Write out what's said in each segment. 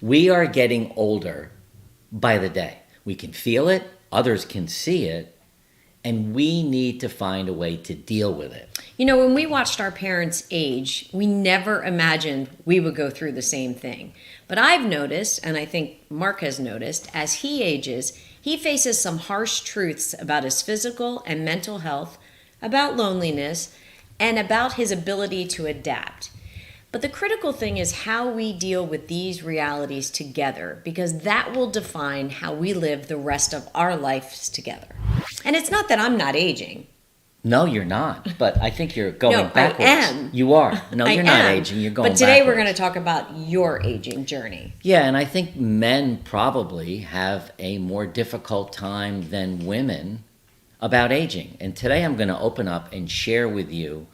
We are getting older by the day. We can feel it, others can see it, and we need to find a way to deal with it. You know, when we watched our parents age, we never imagined we would go through the same thing. But I've noticed, and I think Mark has noticed, as he ages, he faces some harsh truths about his physical and mental health, about loneliness, and about his ability to adapt. But the critical thing is how we deal with these realities together, because that will define how we live the rest of our lives together. And it's not that I'm not aging. No, you're not. But I think you're going No, backwards. I am. You are. No, I you're not am. aging. You're going But today we're backwards. going to talk about your aging journey. Yeah, and I think men probably have a more difficult time than women about aging. And today I'm going to open up and share with you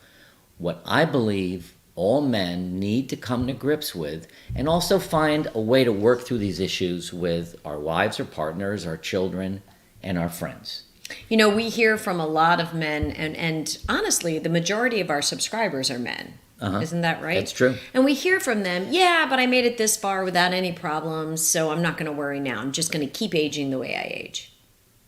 what I believe all men need to come to grips with, and also find a way to work through these issues with our wives or partners, our children, and our friends. You know, we hear from a lot of men, and honestly, the majority of our subscribers are men. Isn't that right? That's true. And we hear from them, yeah, but I made it this far without any problems, so I'm not going to worry now. I'm just going to keep aging the way I age.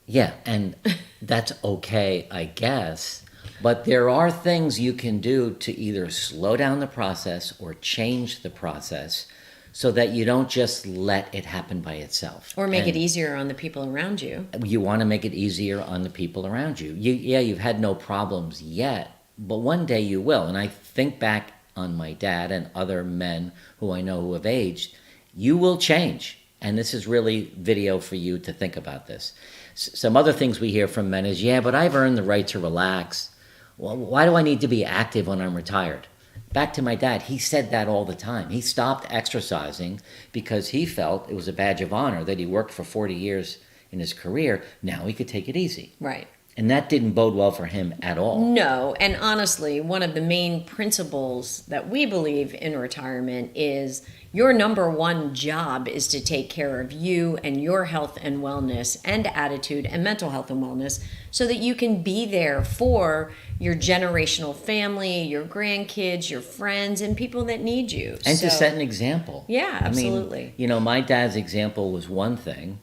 Yeah, and that's okay, I guess. But there are things you can do to either slow down the process or change the process so that you don't just let it happen by itself. Or make it easier on the people around you. You want to make it easier on the people around you. You've had no problems yet, but one day you will. And I think back on my dad and other men who I know who have aged. You will change. And this is really video for you to think about this. Some other things we hear from men is, yeah, but I've earned the right to relax. Well, why do I need to be active when I'm retired? Back to my dad, he said that all the time. He stopped exercising because he felt it was a badge of honor that he worked for 40 years in his career. Now he could take it easy. Right. And that didn't bode well for him at all. No, and honestly, one of the main principles that we believe in retirement is your number one job is to take care of you and your health and wellness and attitude and mental health and wellness so that you can be there for your generational family, your grandkids, your friends, and people that need you. And to set an example. Yeah, absolutely. I mean, you know, my dad's example was one thing,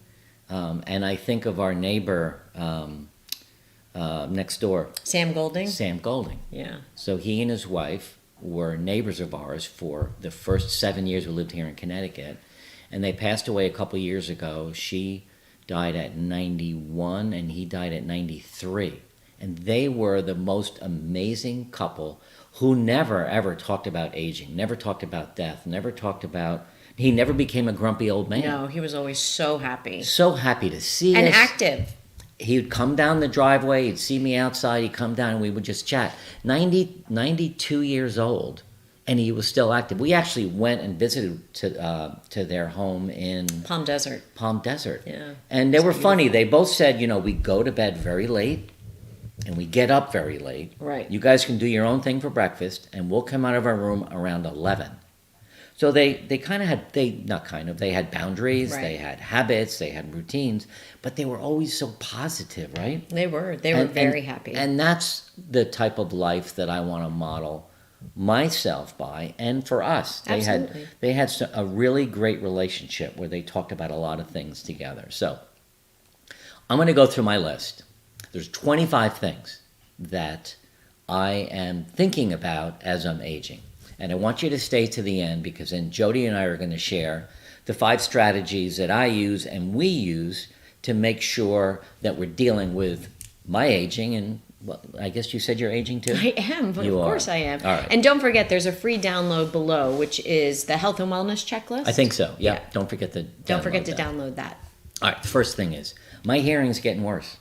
and I think of our neighbor next door. Sam Golding? Sam Golding. Yeah. So he and his wife were neighbors of ours for the first 7 years we lived here in Connecticut, and they passed away a couple years ago. She died at 91 and he died at 93. And they were the most amazing couple who never ever talked about aging, never talked about death, never talked about, he never became a grumpy old man. No, he was always so happy. So happy to see And us. active. He would come down the driveway, he'd see me outside, he'd come down and we would just chat. 92 years old, and he was still active. We actually went and visited to their home in Palm Desert. Palm Desert. Yeah. And they were funny. They both said, you know, we go to bed very late and we get up very late. Right. You guys can do your own thing for breakfast and we'll come out of our room around 11. So they had boundaries, Right. they had habits, they had routines, but they were always so positive, right? They were very happy. And that's the type of life that I want to model myself by, and for us. Absolutely. They had a really great relationship where they talked about a lot of things together. So I'm going to go through my list. There's 25 things that I am thinking about as I'm aging. And I want you to stay to the end because then Jody and I are going to share the 5 strategies that I use and we use to make sure that we're dealing with my aging. And well, I guess you said you're aging too? I am. You Of course are. I am. All right. And don't forget, there's a free download below, which is the health and wellness checklist. I think so. Yeah. Yeah. Don't forget to download that. All right. The first thing is my hearing's getting worse.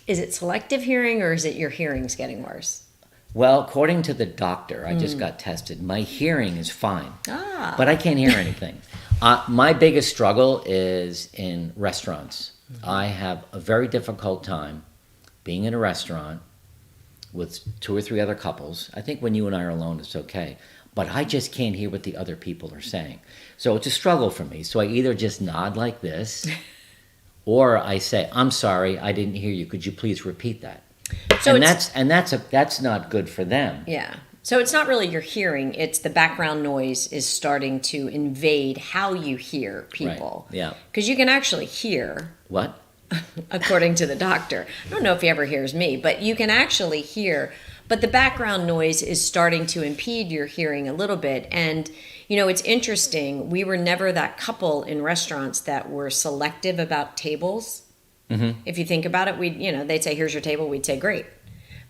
Is it selective hearing or is it your hearing's getting worse? Well, according to the doctor, I just got tested. My hearing is fine, but I can't hear anything. My biggest struggle is in restaurants. I have a very difficult time being in a restaurant with 2 or 3 other couples. I think when you and I are alone, it's okay. But I just can't hear what the other people are saying. So it's a struggle for me. So I either just nod like this, or I say, "I'm sorry, I didn't hear you. Could you please repeat that?" So and that's not good for them. Yeah. So it's not really your hearing, it's the background noise is starting to invade how you hear people. Right. Yeah. Because you can actually hear, What? according to the doctor. I don't know if he ever hears me, but you can actually hear. But the background noise is starting to impede your hearing a little bit. And, it's interesting. We were never that couple in restaurants that were selective about tables. Mm-hmm. If you think about it, they'd say, here's your table. We'd say, great.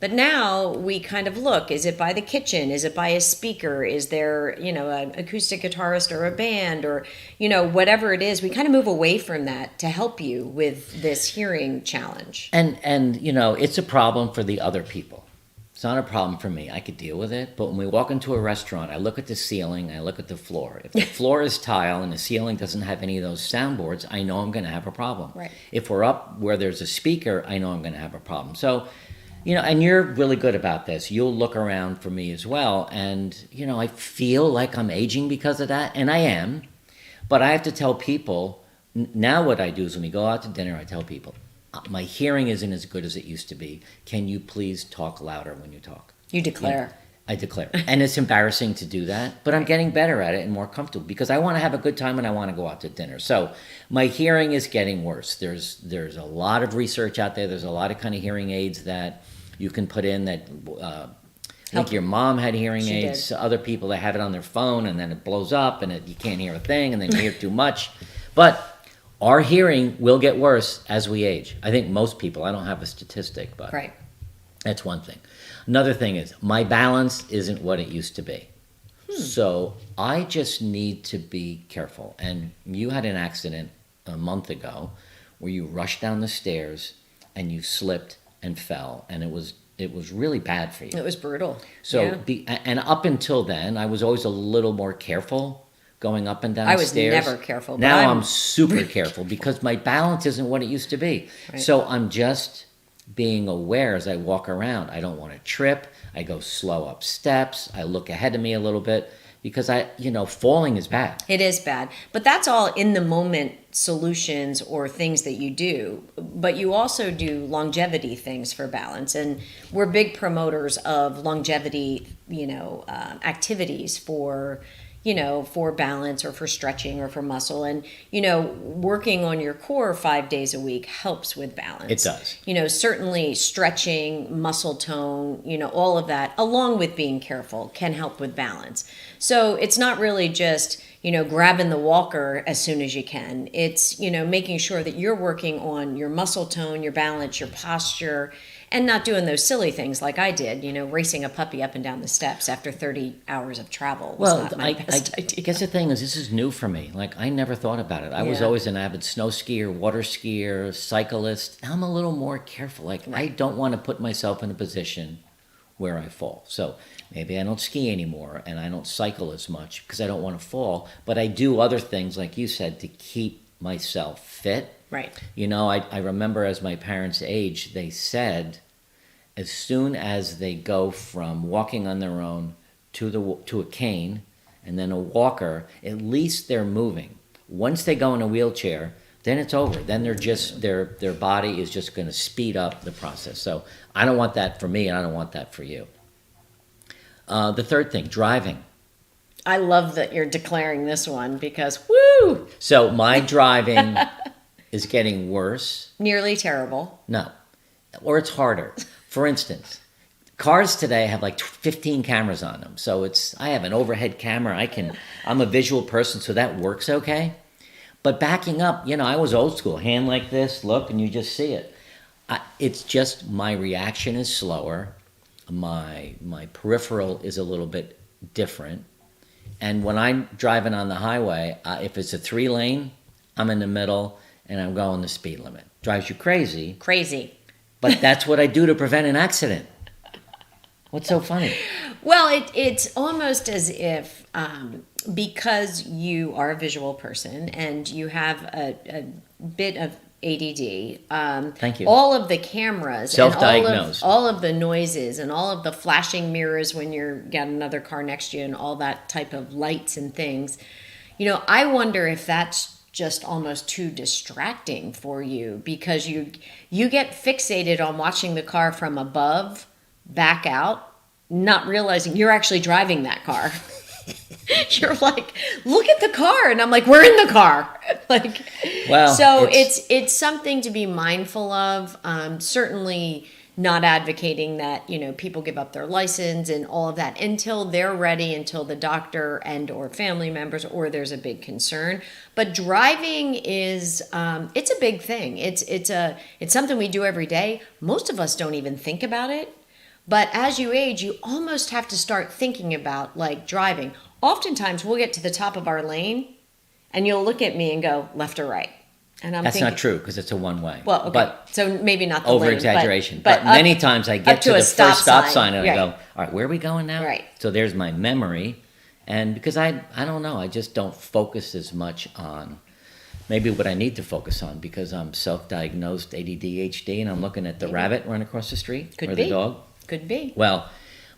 But now we kind of look, is it by the kitchen? Is it by a speaker? Is there, an acoustic guitarist or a band or, whatever it is? We kind of move away from that to help you with this hearing challenge. And it's a problem for the other people. It's not a problem for me. I could deal with it. But when we walk into a restaurant, I look at the ceiling, I look at the floor. If the floor is tile and the ceiling doesn't have any of those soundboards, I know I'm going to have a problem. Right. If we're up where there's a speaker, I know I'm going to have a problem. So, and you're really good about this. You'll look around for me as well. And, I feel like I'm aging because of that. And I am. But I have to tell people, now what I do is when we go out to dinner, I tell people, my hearing isn't as good as it used to be. Can you please talk louder when you talk? You declare. I declare. And it's embarrassing to do that, but I'm getting better at it and more comfortable because I want to have a good time and I want to go out to dinner. So my hearing is getting worse. There's a lot of research out there. There's a lot of kind of hearing aids that you can put in that I think your mom had hearing aids. Other people that have it on their phone and then it blows up and you can't hear a thing and then you hear too much. But our hearing will get worse as we age. I think most people, I don't have a statistic, but right. That's one thing. Another thing is my balance isn't what it used to be. So I just need to be careful. And you had an accident a month ago where you rushed down the stairs and you slipped and fell, and it was really bad for you. It was brutal. So and up until then, I was always a little more careful going up and down the stairs. I was never careful. Now I'm super careful because my balance isn't what it used to be. Right. So I'm just being aware as I walk around. I don't want to trip. I go slow up steps. I look ahead of me a little bit because falling is bad. It is bad. But that's all in the moment solutions or things that you do. But you also do longevity things for balance. And we're big promoters of longevity, activities for balance or for stretching or for muscle. And, working on your core 5 days a week helps with balance. It does. Certainly stretching, muscle tone, all of that, along with being careful, can help with balance. So it's not really just, grabbing the walker as soon as you can. It's, making sure that you're working on your muscle tone, your balance, your posture, and not doing those silly things like I did, racing a puppy up and down the steps after 30 hours of travel was not my best idea. I guess the thing is, this is new for me. Like, I never thought about it. I was always an avid snow skier, water skier, cyclist. Now I'm a little more careful. Like, right. I don't want to put myself in a position where I fall. So maybe I don't ski anymore and I don't cycle as much because I don't want to fall. But I do other things, like you said, to keep myself fit. Right. I remember as my parents aged, they said as soon as they go from walking on their own to a cane and then a walker, at least they're moving. Once they go in a wheelchair, then it's over. Then they're just their body is just going to speed up the process. So I don't want that for me, and I don't want that for you. The third thing, driving. I love that you're declaring this one because woo! So my driving is getting worse. Nearly terrible. No. Or it's harder. For instance, cars today have like 15 cameras on them. So I have an overhead camera. I'm a visual person, so that works okay. But backing up, I was old school. Hand like this, look, and you just see it. It's just my reaction is slower. My peripheral is a little bit different. And when I'm driving on the highway, if it's a 3-lane, I'm in the middle and I'm going the speed limit. Drives you crazy. Crazy. But that's what I do to prevent an accident. What's so funny? Well, it's almost as if because you are a visual person and you have a bit of ADD. Thank you. All of the cameras, self-diagnosed, and all of the noises, and all of the flashing mirrors when you're got another car next to you, and all that type of lights and things. I wonder if that's just almost too distracting for you because you get fixated on watching the car from above back out not realizing you're actually driving that car. You're like, look at the car, and I'm like, we're in the car. Like, Well, so it's something to be mindful of. Certainly not advocating that, people give up their license and all of that until they're ready, until the doctor and or family members, or there's a big concern. But driving is it's a big thing. It's something we do every day. Most of us don't even think about it. But as you age, you almost have to start thinking about like driving. Oftentimes we'll get to the top of our lane and you'll look at me and go left or right. And I'm That's thinking, not true because it's a one-way. well, okay. But So maybe not the over lane, exaggeration. but Many times I get to a the first stop sign and I Right. go, all right, where are we going now? Right. So there's my memory. And because I don't know, I just don't focus as much on maybe what I need to focus on because I'm self-diagnosed ADD, ADHD, and I'm looking at the rabbit run across the street Could or be. the dog. Could be. Well,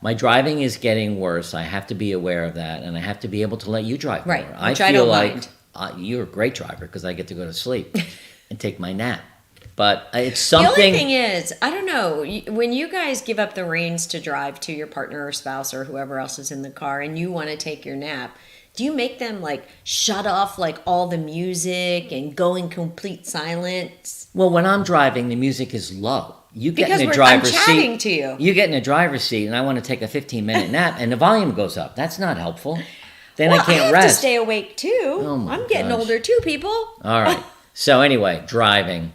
my driving is getting worse. I have to be aware of that, and I have to be able to let you drive Right, more. which I don't mind. You're a great driver because I get to go to sleep and take my nap. But it's The only something. thing is, I don't know, when you guys give up the reins to drive to your partner or spouse or whoever else is in the car and you want to take your nap, do you make them like shut off like all the music and go in complete silence? Well, when I'm driving, the music is low. You get Because in the I'm driver's chatting seat. to you. You get in the driver's seat, and I want to take a 15-minute nap, and the volume goes up. That's not helpful. Then Well, I can't have rest. to stay awake too. Oh my I'm getting gosh. older too, people. All right. So anyway, driving.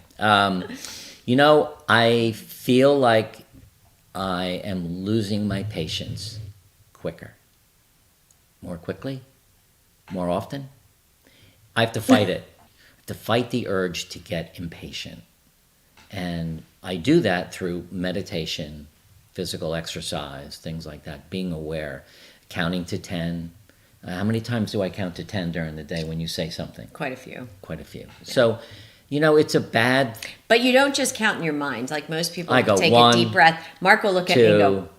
I feel like I am losing my patience quicker, more quickly, more often. I have to fight it. I have to fight the urge to get impatient. And I do that through meditation, physical exercise, things like that, being aware, counting to 10. How many times do I count to 10 during the day when you say something? Quite a few. Quite a few. So, it's a bad But you don't just count in your mind. Like most people I go take 1, a deep breath. Mark will look at me and go, 2.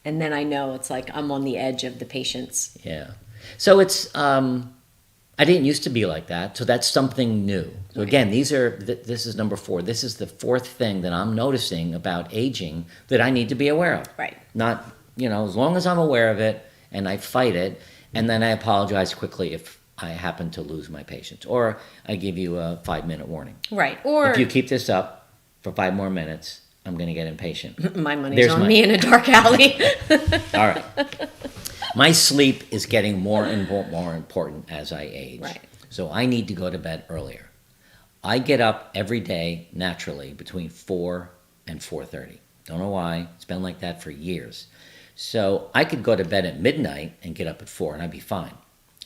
and then I know it's like I'm on the edge of the patience. Yeah. So it's I didn't used to be like that. So that's something new. So again, this is number 4. This is the 4th thing that I'm noticing about aging that I need to be aware of. Right. Not, as long as I'm aware of it and I fight it, and then I apologize quickly if I happen to lose my patience, or I give you a 5-minute warning. Right. Or If you keep this up for 5 more minutes, I'm going to get impatient. my money's There's on my- me in a dark alley. All right. My sleep is getting more and more important as I age. Right. So I need to go to bed earlier. I get up every day naturally between 4 and 4:30. Don't know why. It's been like that for years. So I could go to bed at midnight and get up at 4 and I'd be fine.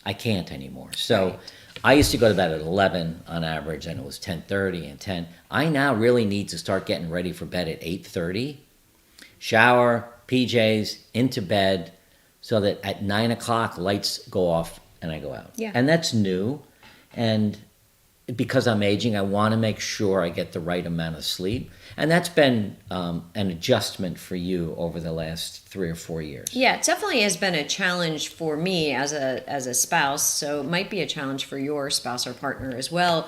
I can't anymore. So Right. I used to go to bed at 11 on average, and it was 10:30 and 10. I now really need to start getting ready for bed at 8:30. Shower, PJs, into bed, so that at 9 o'clock lights go off and I go out. Yeah. And that's new. And because I'm aging, I want to make sure I get the right amount of sleep. And that's been an adjustment for you over the last 3 or 4 years. Yeah, it definitely has been a challenge for me as a spouse. So it might be a challenge for your spouse or partner as well.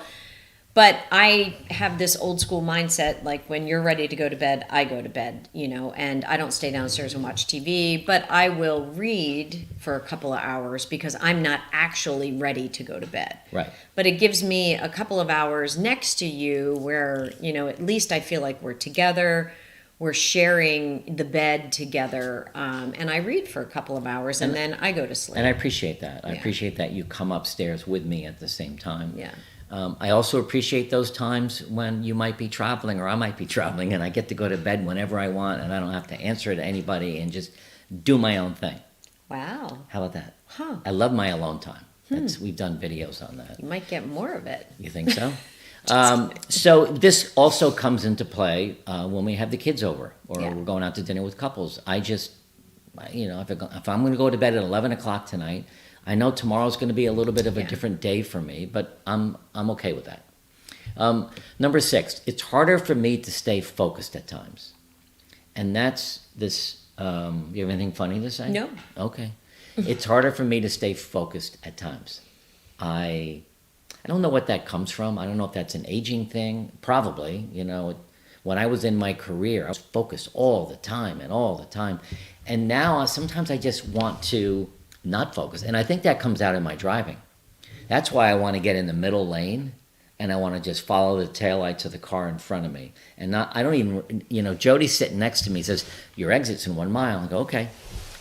But I have this old school mindset, like when you're ready to go to bed, I go to bed, and I don't stay downstairs and watch TV, but I will read for a couple of hours because I'm not actually ready to go to bed. Right. But it gives me a couple of hours next to you where, at least I feel like we're together, we're sharing the bed together, and I read for a couple of hours and then I go to sleep. And I appreciate that. I Yeah. appreciate that you come upstairs with me at the same time. Yeah. I also appreciate those times when you might be traveling or I might be traveling and I get to go to bed whenever I want and I don't have to answer to anybody and just do my own thing. Wow. How about that? Huh. I love my alone time. We've done videos on that. You might get more of it. You think so? So this also comes into play when we have the kids over or Yeah. we're going out to dinner with couples. I just, if I'm going to go to bed at 11 o'clock tonight, I know tomorrow's going to be a little bit of a Yeah. different day for me, but I'm okay with that. Number 6, it's harder for me to stay focused at times. And that's this, you have anything funny to say? No. Okay. It's harder for me to stay focused at times. I don't know what that comes from. I don't know if that's an aging thing. Probably, When I was in my career, I was focused all the time and all the time. And now sometimes I just want to not focus. And I think that comes out in my driving. That's why I want to get in the middle lane and I want to just follow the taillights of the car in front of me. And I don't even, Jody's sitting next to me, says, your exit's in 1 mile. I go, okay.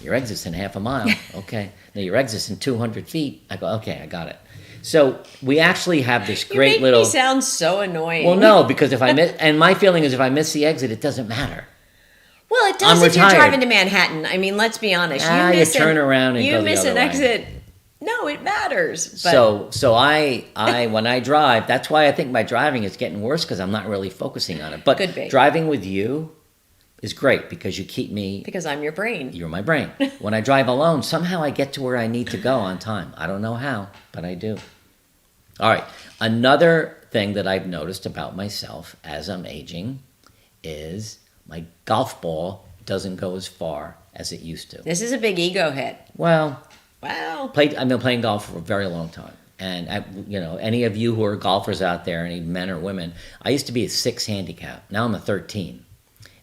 Your exit's in half a mile. Okay. Now your exit's in 200 feet. I go, okay, I got it. So we actually have this great you make little. me sound so annoying. Well, no, because if I miss, and my feeling is if I miss the exit, it doesn't matter. Well, it does if you're driving to Manhattan. I mean, let's be honest. You turn around and you go the miss other an way. exit. No, it matters. But. So I when I drive, that's why I think my driving is getting worse because I'm not really focusing on it. But Could be. Driving with you is great because you keep me. Because I'm your brain. You're my brain. When I drive alone, somehow I get to where I need to go on time. I don't know how, but I do. All right. Another thing that I've noticed about myself as I'm aging is my golf ball doesn't go as far as it used to. This is a big ego hit. Well, Wow. I've been playing golf for a very long time. And, any of you who are golfers out there, any men or women, I used to be a 6 handicap. Now I'm a 13.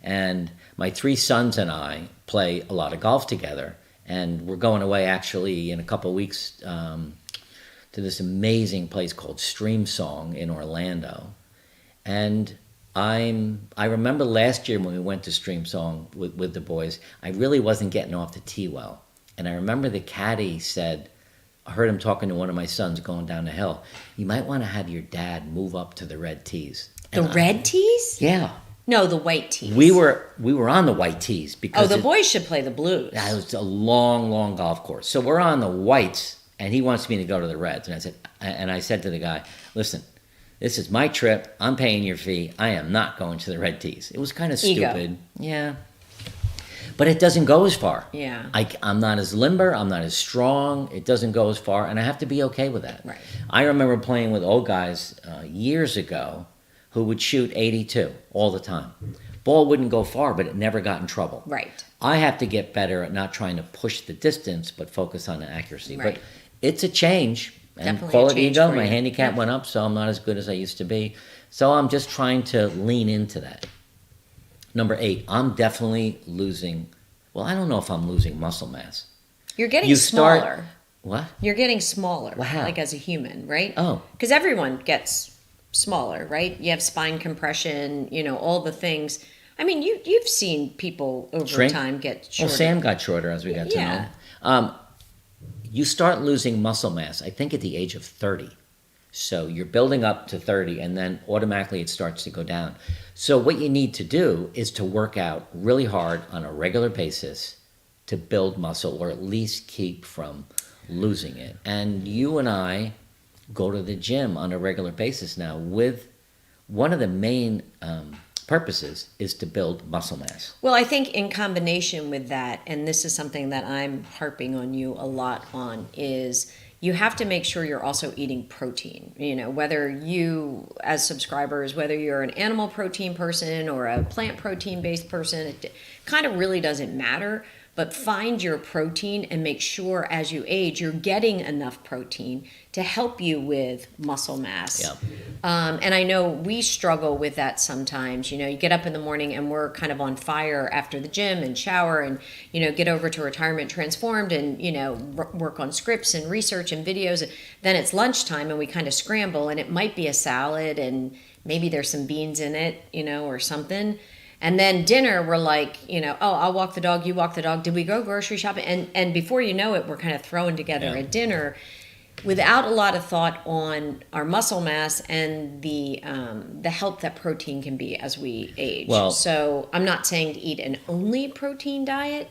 And my 3 sons and I play a lot of golf together. And we're going away actually in a couple of weeks to this amazing place called Stream Song in Orlando. And I remember last year when we went to Stream Song with the boys, I really wasn't getting off the tee well. And I remember the caddy said, I heard him talking to one of my sons going down the hill, you might want to have your dad move up to the red tees. The red tees? Yeah. No, the white tees. We were on the white tees because the boys should play the blues. It was a long, long golf course. So we're on the whites, and he wants me to go to the reds. And I said to the guy, listen, this is my trip. I'm paying your fee. I am not going to the red tees. It was kind of stupid. Yeah. But it doesn't go as far. Yeah. I'm not as limber. I'm not as strong. It doesn't go as far, and I have to be okay with that. Right. I remember playing with old guys years ago who would shoot 82 all the time. Ball wouldn't go far, but it never got in trouble. Right. I have to get better at not trying to push the distance, but focus on the accuracy. Right. But it's a change. And Definitely call a it change ego. for My you. handicap went up, so I'm not as good as I used to be. So I'm just trying to lean into that. Number 8, I'm definitely losing. Well, I don't know if I'm losing muscle mass. You're getting smaller. Start. What? You're getting smaller. Wow. Like as a human, right? Oh. Because everyone gets smaller, right? You have spine compression, all the things. I mean, you've seen people over Shrink? time get shorter. Well, Sam got shorter as we got to Yeah. know. You start losing muscle mass, I think, at the age of 30. So you're building up to 30, and then automatically it starts to go down. So what you need to do is to work out really hard on a regular basis to build muscle, or at least keep from losing it. And you and I go to the gym on a regular basis now with one of the main purposes is to build muscle mass. Well, I think in combination with that, and this is something that I'm harping on you a lot on, is you have to make sure you're also eating protein. Whether you, as subscribers, whether you're an animal protein person or a plant protein based person, it kind of really doesn't matter. But find your protein and make sure as you age, you're getting enough protein to help you with muscle mass. Yep. And I know we struggle with that sometimes. You get up in the morning and we're kind of on fire after the gym and shower and, get over to Retirement Transformed and, work on scripts and research and videos. Then it's lunchtime and we kind of scramble, and it might be a salad and maybe there's some beans in it, or something. And then dinner, we're like, I'll walk the dog, you walk the dog. Did we go grocery shopping? And before you know it, we're kind of throwing together a dinner without a lot of thought on our muscle mass and the help that protein can be as we age. Well, so I'm not saying to eat an only protein diet,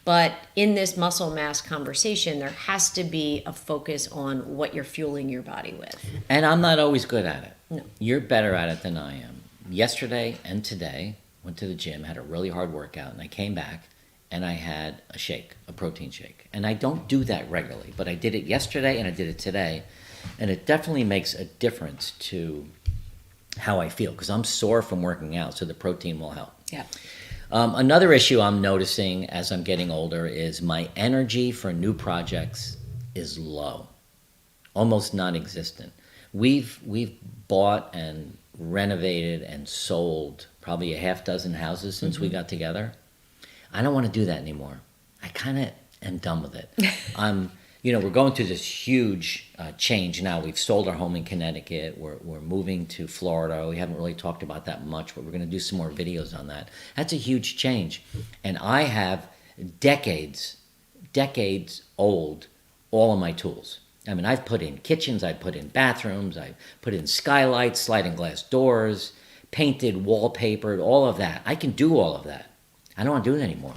but in this muscle mass conversation, there has to be a focus on what you're fueling your body with. And I'm not always good at it. No. You're better at it than I am. Yesterday and today, went to the gym, had a really hard workout, and I came back and I had a protein shake. And I don't do that regularly, but I did it yesterday and I did it today. And it definitely makes a difference to how I feel because I'm sore from working out, so the protein will help. Yeah. Another issue I'm noticing as I'm getting older is my energy for new projects is low, almost non-existent. We've bought and renovated and sold probably a half dozen houses since we got together. I don't want to do that anymore. I kind of am done with it. We're going through this huge change now. We've sold our home in Connecticut. We're moving to Florida. We haven't really talked about that much, but we're going to do some more videos on that. That's a huge change. And I have decades old all of my tools. I mean, I've put in kitchens, I've put in bathrooms, I've put in skylights, sliding glass doors, painted, wallpapered, all of that. I can do all of that. I don't want to do it anymore.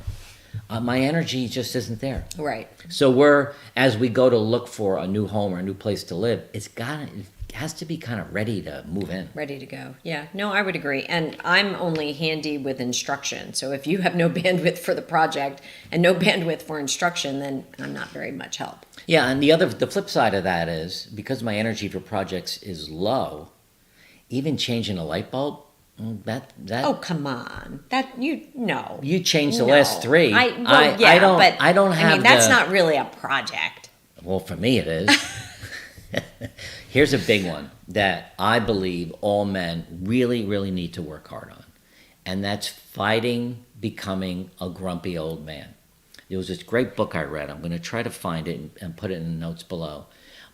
My energy just isn't there. Right. So as we go to look for a new home or a new place to live, it has to be kind of ready to move in. Ready to go. Yeah. No, I would agree. And I'm only handy with instruction. So if you have no bandwidth for the project and no bandwidth for instruction, then I'm not very much help. Yeah, and the flip side of that is, because my energy for projects is low, even changing a light bulb, that Oh, come on. you changed the last three. I don't have. I mean, that's not really a project. Well, for me it is. Here's a big one that I believe all men really, really need to work hard on, and that's fighting becoming a grumpy old man. There was this great book I read. I'm going to try to find it and put it in the notes below.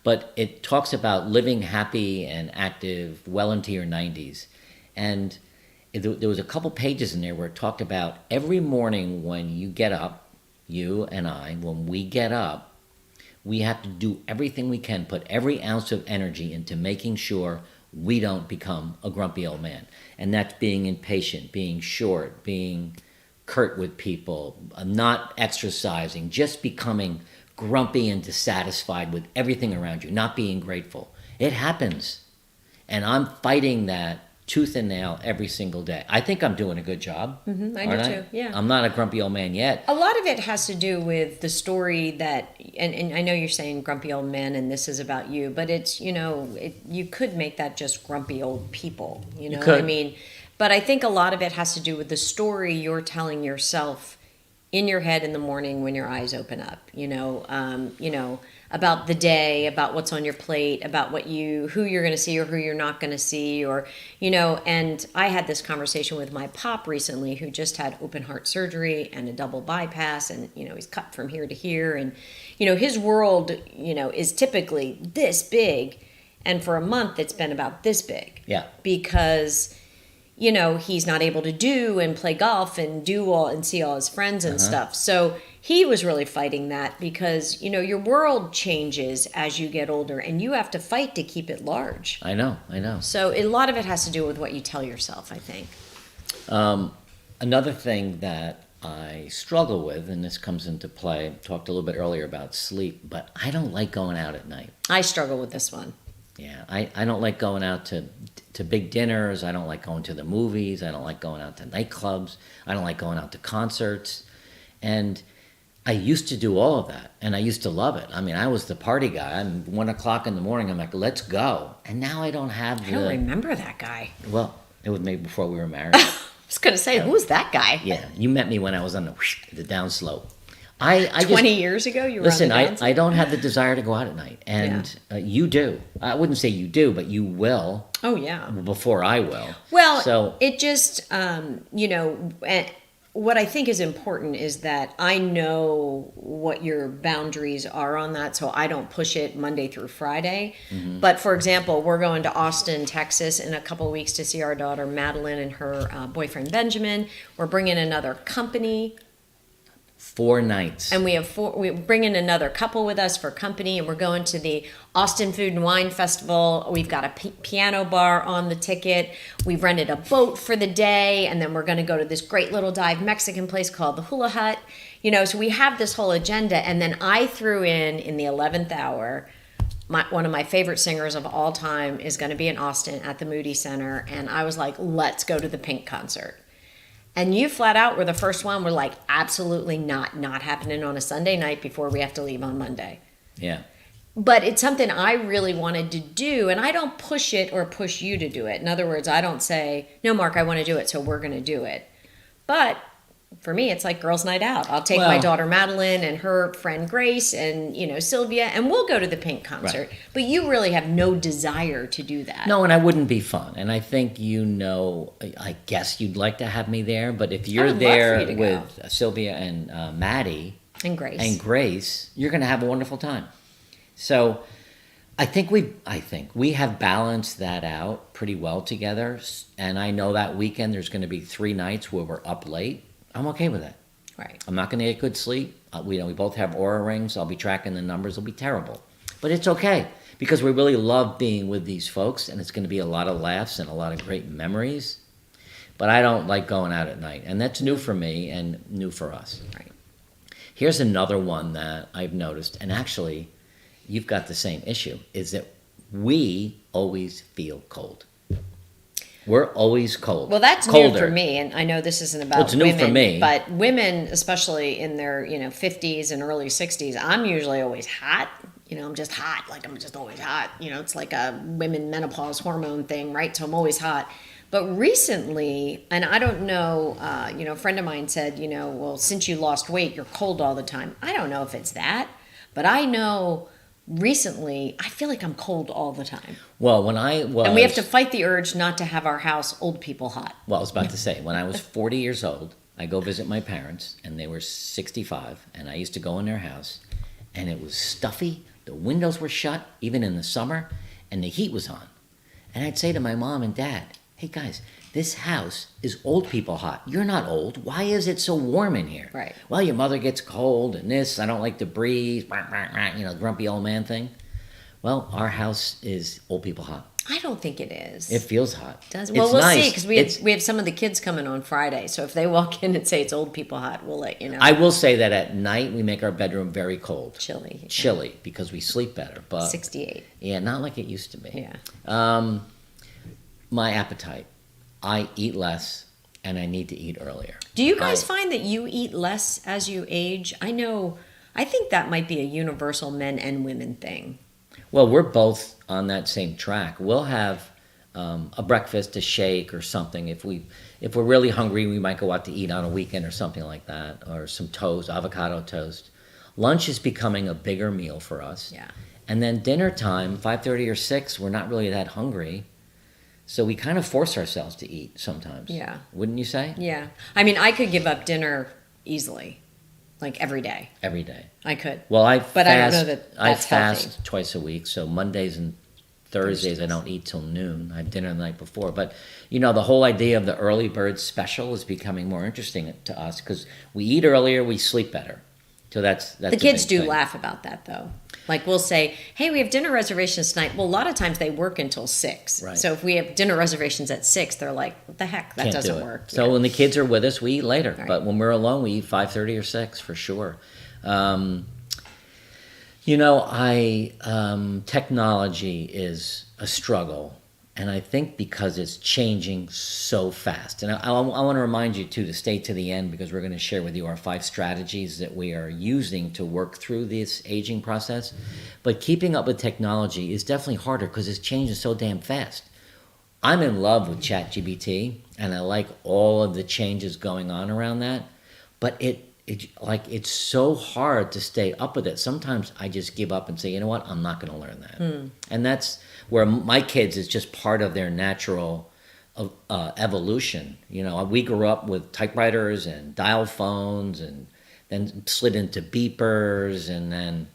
But it talks about living happy and active well into your 90s. And there was a couple pages in there where it talked about every morning when you get up, you and I, when we get up, we have to do everything we can, put every ounce of energy into making sure we don't become a grumpy old man. And that's being impatient, being short, being curt with people, not exercising, just becoming grumpy and dissatisfied with everything around you, not being grateful. It happens. And I'm fighting that tooth and nail every single day. I think I'm doing a good job. Mm-hmm, I do too, yeah. I'm not a grumpy old man yet. A lot of it has to do with the story that, and I know you're saying grumpy old men and this is about you, but it's, you could make that just grumpy old people, you know what I mean? But I think a lot of it has to do with the story you're telling yourself in your head in the morning when your eyes open up, about the day, about what's on your plate, about who you're going to see or who you're not going to see, and I had this conversation with my pop recently, who just had open heart surgery and a double bypass, and, he's cut from here to here, and, his world, is typically this big, and for a month it's been about this big. Yeah. Because he's not able to do and play golf and do all and see all his friends and stuff. So he was really fighting that because, your world changes as you get older and you have to fight to keep it large. I know. So a lot of it has to do with what you tell yourself, I think. Another thing that I struggle with, and this comes into play, talked a little bit earlier about sleep, but I don't like going out at night. I struggle with this one. Yeah, I don't like going out to big dinners. I don't like going to the movies. I don't like going out to nightclubs. I don't like going out to concerts. And I used to do all of that, and I used to love it. I mean, I was the party guy. I'm 1 o'clock in the morning. I'm like, let's go. And now I don't have I don't remember that guy. Well, it was maybe before we were married. I was going to say, who's that guy? Yeah, you met me when I was on the downslope. I 20 years ago, you were listen. on the downslope? I don't have the desire to go out at night, and you do. I wouldn't say you do, but you will. Oh yeah. Before I will. Well, so it just what I think is important is that I know what your boundaries are on that, so I don't push it Monday through Friday. Mm-hmm. But for example, we're going to Austin, Texas in a couple of weeks to see our daughter Madeline and her boyfriend Benjamin. We're bringing another company. 4 nights. And we're bringing another couple with us for company, and we're going to the Austin Food and Wine Festival. We've got a piano bar on the ticket. We've rented a boat for the day, and then we're going to go to this great little dive Mexican place called the Hula Hut. So we have this whole agenda, and then I threw in the 11th hour, one of my favorite singers of all time is going to be in Austin at the Moody Center, and I was like, let's go to the Pink concert. And you flat out were the first one. We're like, absolutely not happening on a Sunday night before we have to leave on Monday. Yeah. But it's something I really wanted to do, and I don't push it or push you to do it. In other words, I don't say, no, Mark, I want to do it, so we're going to do it. But For me, it's like girls' night out. I'll take my Well- daughter Madeline and her friend Grace and, Sylvia, and we'll go to the Pink concert. Right. But you really have no desire to do that. No, and I wouldn't be fun. And I think I guess you'd like to have me there, but if you're would love for there you to with Sylvia and Maddie And Grace. you're going to have a wonderful time. So I think we have balanced that out pretty well together. And I know that weekend there's going to be 3 nights where we're up late. I'm okay with that. Right. I'm not going to get good sleep. We both have Aura rings. I'll be tracking the numbers. It'll be terrible. But it's okay because we really love being with these folks, and it's going to be a lot of laughs and a lot of great memories. But I don't like going out at night, and that's new for me and new for us. Right. Here's another one that I've noticed, and actually, you've got the same issue, is that we always feel cold. We're always cold. Well, that's colder. new for me, and I know this isn't about Well, it's new women, for me. but women, especially in their 50s and early 60s, I'm usually always hot. I'm just hot, like I'm just always hot. It's like a women menopause hormone thing, right? So I'm always hot. But recently, and I don't know, a friend of mine said, well, since you lost weight, you're cold all the time. I don't know if it's that, but I know recently I feel like I'm cold all the time. Well, when I was... And we have to fight the urge not to have our house old people hot. Well, I was about to say, when I was 40 years old, I go visit my parents, and they were 65, and I used to go in their house, and it was stuffy. The windows were shut, even in the summer, and the heat was on. And I'd say to my mom and dad, hey, guys, this house is old people hot. You're not old. Why is it so warm in here? Right. Well, your mother gets cold, and this, I don't like to breathe, grumpy old man thing. Well, our house is old people hot. I don't think it is. It feels hot. Does It's well, we'll nice. see because we have some of the kids coming on Friday. So if they walk in and say it's old people hot, we'll let you know. I will say that at night we make our bedroom very cold. Chilly because we sleep better. But 68. Yeah, not like it used to be. Yeah. My appetite. I eat less and I need to eat earlier. Do you guys find that you eat less as you age? I think that might be a universal men and women thing. Well, we're both on that same track. We'll have a breakfast, a shake, or something. If we're really hungry, we might go out to eat on a weekend or something like that, or some toast, avocado toast. Lunch is becoming a bigger meal for us. Yeah. And then dinner time, 5:30 or 6, we're not really that hungry. So we kind of force ourselves to eat sometimes. Yeah. Wouldn't you say? Yeah. I mean, I could give up dinner easily, like every day. Every day. I could. Well, I don't know that I that's fast healthy. twice a week. So Mondays and Thursdays I don't eat till noon. I have dinner the night before. But, the whole idea of the early bird special is becoming more interesting to us because we eat earlier, we sleep better. So that's The a kids big do thing. laugh about that, though. Like, we'll say, hey, we have dinner reservations tonight. Well, a lot of times they work until 6. Right. So if we have dinner reservations at 6, they're like, what the heck? That Can't doesn't do it. work. So Yeah. when the kids are with us, we eat later. Right. But when we're alone, we eat 5:30 or 6 for sure. Technology is a struggle. And I think because it's changing so fast. And I want to remind you, too, to stay to the end because we're going to share with you our 5 strategies that we are using to work through this aging process. But keeping up with technology is definitely harder because it's changing so damn fast. I'm in love with ChatGPT, and I like all of the changes going on around that. But it's so hard to stay up with it. Sometimes I just give up and say, you know what, I'm not going to learn that. And that's where my kids is just part of their natural evolution. We grew up with typewriters and dial phones and then slid into beepers and then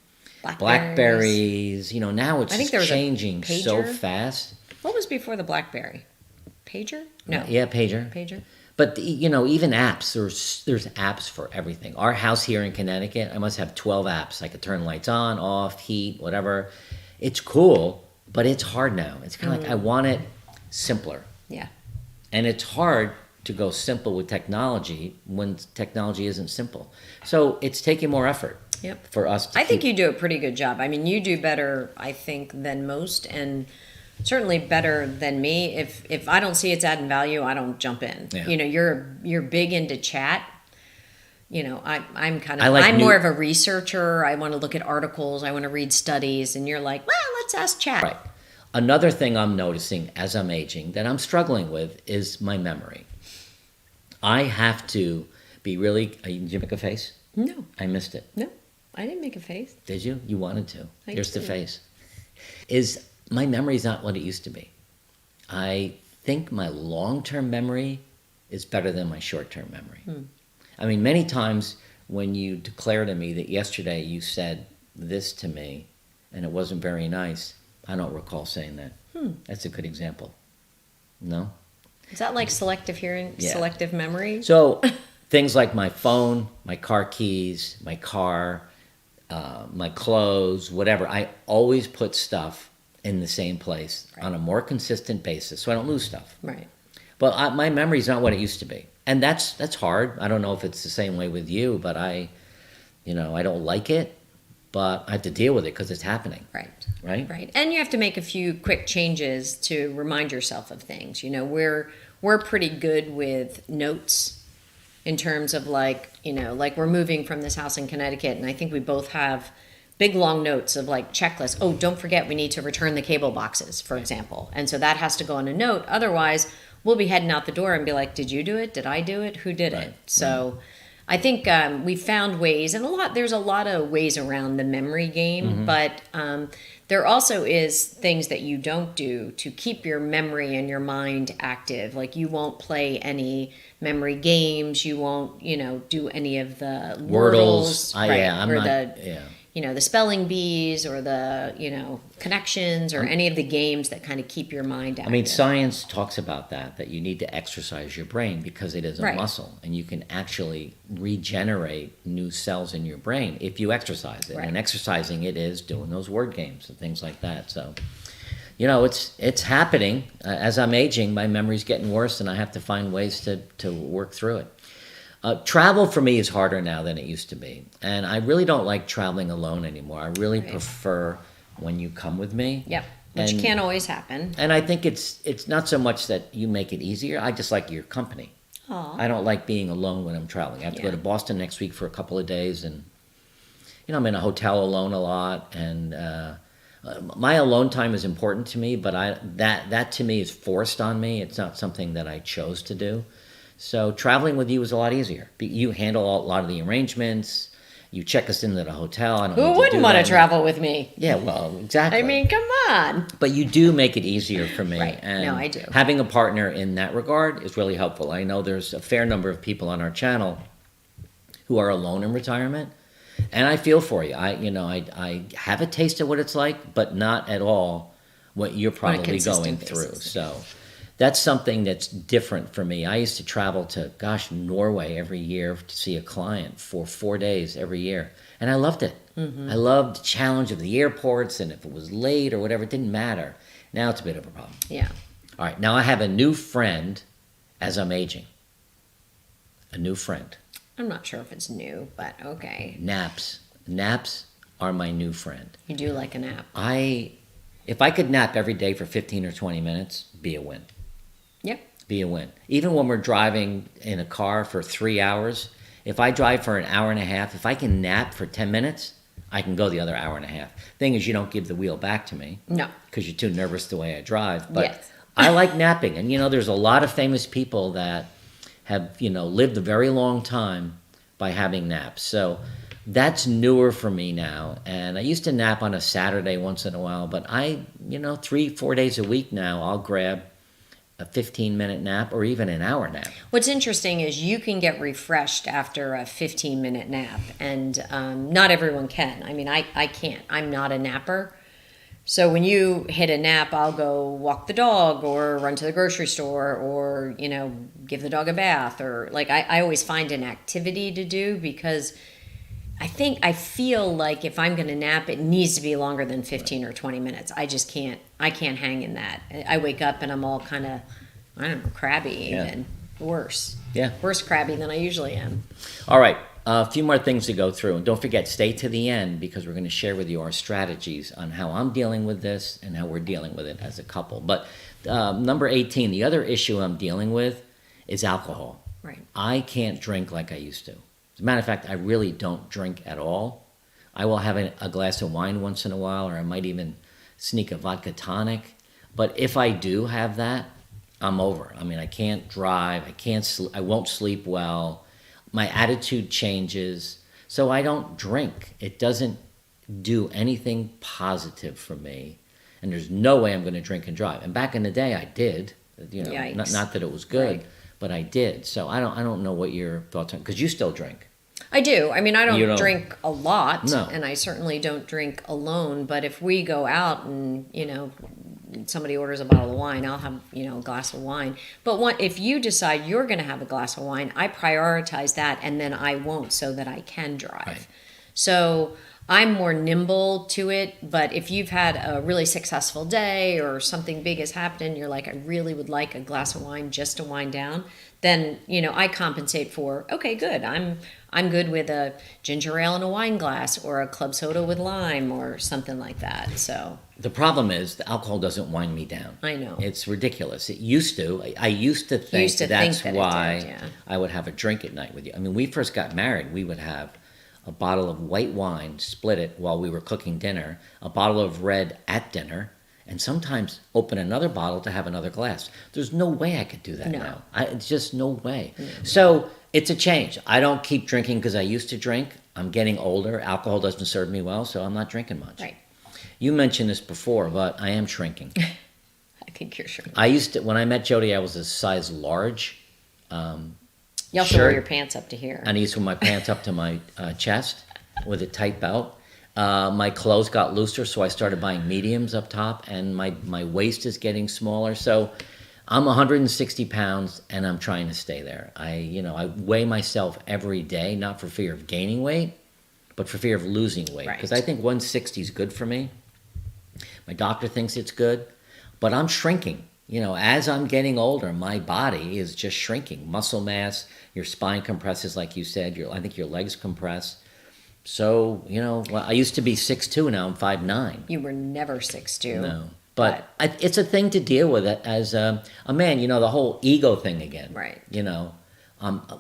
Blackberries. Now it's I think just there was a changing so pager. fast. What was before the BlackBerry? Pager? No. Yeah, pager. Pager? But even apps, there's apps for everything. Our house here in Connecticut, I must have 12 apps. I could turn lights on, off, heat, whatever. It's cool, but it's hard now. It's kind of like I want it simpler. Yeah. And it's hard to go simple with technology when technology isn't simple. So it's taking more effort for us to I think you do a pretty good job. I mean, you do better, I think, than most, and certainly better than me. If I don't see it's adding value, I don't jump in. Yeah. You're big into chat. I'm more of a researcher. I want to look at articles. I want to read studies, and you're like, well, let's ask chat. Right. Another thing I'm noticing as I'm aging that I'm struggling with is my memory. I have to Be really, did you make a face? No, I missed it. no, I didn't make a face. Did you? You wanted to. I Here's the did. face. Is my memory's not what it used to be. I think my long-term memory is better than my short-term memory. I mean, many times when you declare to me that yesterday you said this to me and it wasn't very nice, I don't recall saying that. That's a good example. No? Is that like selective hearing, Yeah. selective memory? So things like my phone, my car keys, my car, my clothes, whatever, I always put stuff in the same place on a more consistent basis so I don't lose stuff. Right. But my memory's not what it used to be. And that's hard. I don't know if it's the same way with you, but I don't like it, but I have to deal with it because it's happening. Right. Right? Right. And you have to make a few quick changes to remind yourself of things. You know, we're pretty good with notes in terms of like we're moving from this house in Connecticut, and I think we both have big long notes of like checklists. Oh, don't forget we need to return the cable boxes, for example. And so that has to go on a note. Otherwise, we'll be heading out the door and be like, did you do it? Did I do it? Who did it? So I think we found ways, and there's a lot of ways around the memory game, but there also is things that you don't do to keep your memory and your mind active. Like you won't play any memory games. You won't, do any of the Wordles. right, Yeah, I'm or not. the the spelling bees or the connections or any of the games that kind of keep your mind active. I mean, science talks about that you need to exercise your brain because it is a Right. muscle and you can actually regenerate new cells in your brain if you exercise it. Right. And exercising it is doing those word games and things like that. So, it's happening. As I'm aging, my memory's getting worse and I have to find ways to work through it. Travel for me is harder now than it used to be. And I really don't like traveling alone anymore. I really Right. prefer when you come with me. Yep, which And- can't always happen. And I think it's not so much that you make it easier. I just like your company. Aw. I don't like being alone when I'm traveling. I have to go Yeah. to Boston next week for a couple of days, and I'm in a hotel alone a lot. And my alone time is important to me, but that to me is forced on me. It's not something that I chose to do. So traveling with you is a lot easier. You handle a lot of the arrangements. You check us into the hotel. I don't need Who to wouldn't do want to that. travel with me? Yeah, well, exactly. I mean, come on. But you do make it easier for me. Right. And No, I do. having a partner in that regard is really helpful. I know there's a fair number of people on our channel who are alone in retirement. And I feel for you. I have a taste of what it's like, but not at all what you're probably going consistent through. basis. So that's something that's different for me. I used to travel to, Norway every year to see a client for 4 days every year. And I loved it. I loved the challenge of the airports, and if it was late or whatever, it didn't matter. Now it's a bit of a problem. Yeah. All right, now I have a new friend as I'm aging. A new friend. I'm not sure if it's new, but okay. Naps. Naps are my new friend. You do like a nap. If I could nap every day for 15 or 20 minutes, be a win. Yep. Be a win. Even when we're driving in a car for 3 hours, if I drive for an hour and a half, if I can nap for 10 minutes, I can go the other hour and a half. Thing is, you don't give the wheel back to me No. because you're too nervous the way I drive. But Yes. I like napping. And, there's a lot of famous people that have, lived a very long time by having naps. So that's newer for me now. And I used to nap on a Saturday once in a while, but 3-4 days a week now, I'll grab a 15-minute nap or even an hour nap. What's interesting is you can get refreshed after a 15-minute nap, and not everyone can. I mean, I can't. I'm not a napper. So when you hit a nap, I'll go walk the dog or run to the grocery store or, give the dog a bath or I always find an activity to do because I feel like if I'm going to nap, it needs to be longer than 15 or 20 minutes. I just can't hang in that. I wake up and I'm all kind of, I don't know, crabby even. Worse. Yeah. Worse crabby than I usually am. All right. A few more things to go through. And don't forget, stay to the end because we're going to share with you our strategies on how I'm dealing with this and how we're dealing with it as a couple. But number 18, the other issue I'm dealing with is alcohol. Right. I can't drink like I used to. As a matter of fact, I really don't drink at all. I will have a glass of wine once in a while, or I might even sneak a vodka tonic. But if I do have that, I'm over. I mean, I can't drive. I won't sleep well. my attitude changes. So I don't drink. It doesn't do anything positive for me. And there's no way I'm going to drink and drive. And back in the day, I did. Not that it was good, Right. but I did. So I don't know what your thoughts are, because you still drink. I do. I mean, I You don't don't- drink a lot, No. and I certainly don't drink alone. But if we go out and somebody orders a bottle of wine, I'll have a glass of wine. But if you decide you're going to have a glass of wine, I prioritize that, and then I won't, so that I can drive. Right. So I'm more nimble to it. But if you've had a really successful day or something big has happened, and you're like, I really would like a glass of wine just to wind down, then I compensate for, okay, good. I'm good with a ginger ale in a wine glass, or a club soda with lime, or something like that. So The problem is the alcohol doesn't wind me down. I know. It's ridiculous. It used to. I used to think used to that's think that it why did, yeah. I would have a drink at night with you. I mean, we first got married, we would have a bottle of white wine, split it while we were cooking dinner, a bottle of red at dinner, and sometimes open another bottle to have another glass. There's no way I could do that No. now. It's just no way. So it's a change. I don't keep drinking because I used to drink. I'm getting older. Alcohol doesn't serve me well, so I'm not drinking much. Right. You mentioned this before, but I am shrinking. I think you're sure. When I met Jody, I was a size large. You also wear shirt. your pants up to here. I used to wear my pants up to my chest with a tight belt. My clothes got looser, so I started buying mediums up top, and my waist is getting smaller. So I'm 160 pounds, and I'm trying to stay there. I weigh myself every day, not for fear of gaining weight, but for fear of losing weight. Right. Because I think 160 is good for me. My doctor thinks it's good, but I'm shrinking. As I'm getting older, my body is just shrinking. Muscle mass, your spine compresses, like you said. I think your legs compress. So, I used to be 6'2", now I'm 5'9". You were never 6'2". No. But it's a thing to deal with it as a man, the whole ego thing again. Right.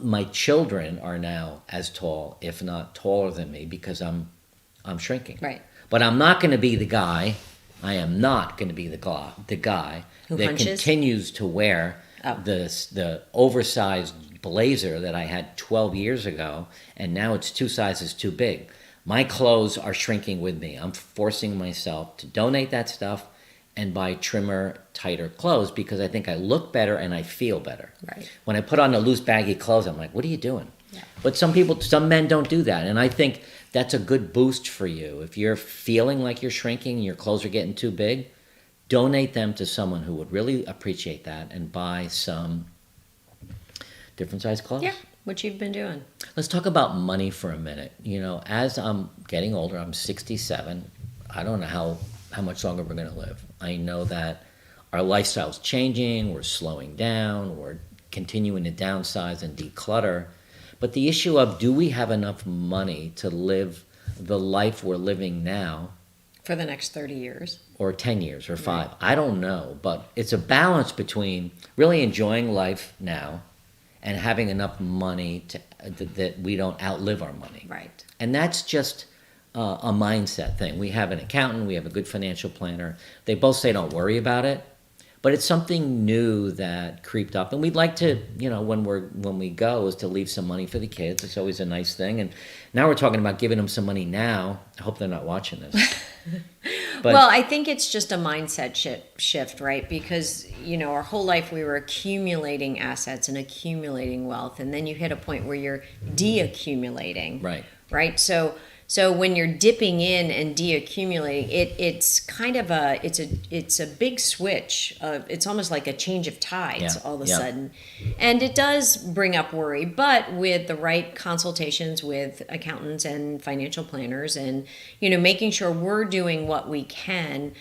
My children are now as tall, if not taller than me, because I'm shrinking. Right. But I'm not going to be the guy. I am not going to be the guy Who that hunches? continues to wear the oversized blazer that I had 12 years ago, and now it's 2 sizes too big. My clothes are shrinking with me. I'm forcing myself to donate that stuff and buy trimmer, tighter clothes, because I think I look better and I feel better. Right. When I put on the loose, baggy clothes, I'm like, what are you doing? Yeah. But some men don't do that, and I think that's a good boost for you. If you're feeling like you're shrinking and your clothes are getting too big, donate them to someone who would really appreciate that and buy some different size clothes. Yeah, what you've been doing. Let's talk about money for a minute. As I'm getting older, I'm 67. I don't know how much longer we're going to live. I know that our lifestyle's changing, we're slowing down, we're continuing to downsize and declutter. But the issue of, do we have enough money to live the life we're living now? For the next 30 years. Or 10 years or 5. Right. I don't know. But it's a balance between really enjoying life now and having enough money that we don't outlive our money. Right. And that's just a mindset thing. We have an accountant, we have a good financial planner. They both say don't worry about it. But it's something new that creeped up, and we'd like to, when we go, is to leave some money for the kids. It's always a nice thing. And now we're talking about giving them some money now. I hope they're not watching this. But, well, I think it's just a mindset shift, right? Because our whole life we were accumulating assets and accumulating wealth, and then you hit a point where you're deaccumulating. Right. So when you're dipping in and deaccumulating, it's kind of it's a big switch. It's almost like a change of tides all of a sudden, and it does bring up worry. But with the right consultations with accountants and financial planners, and making sure we're doing what we can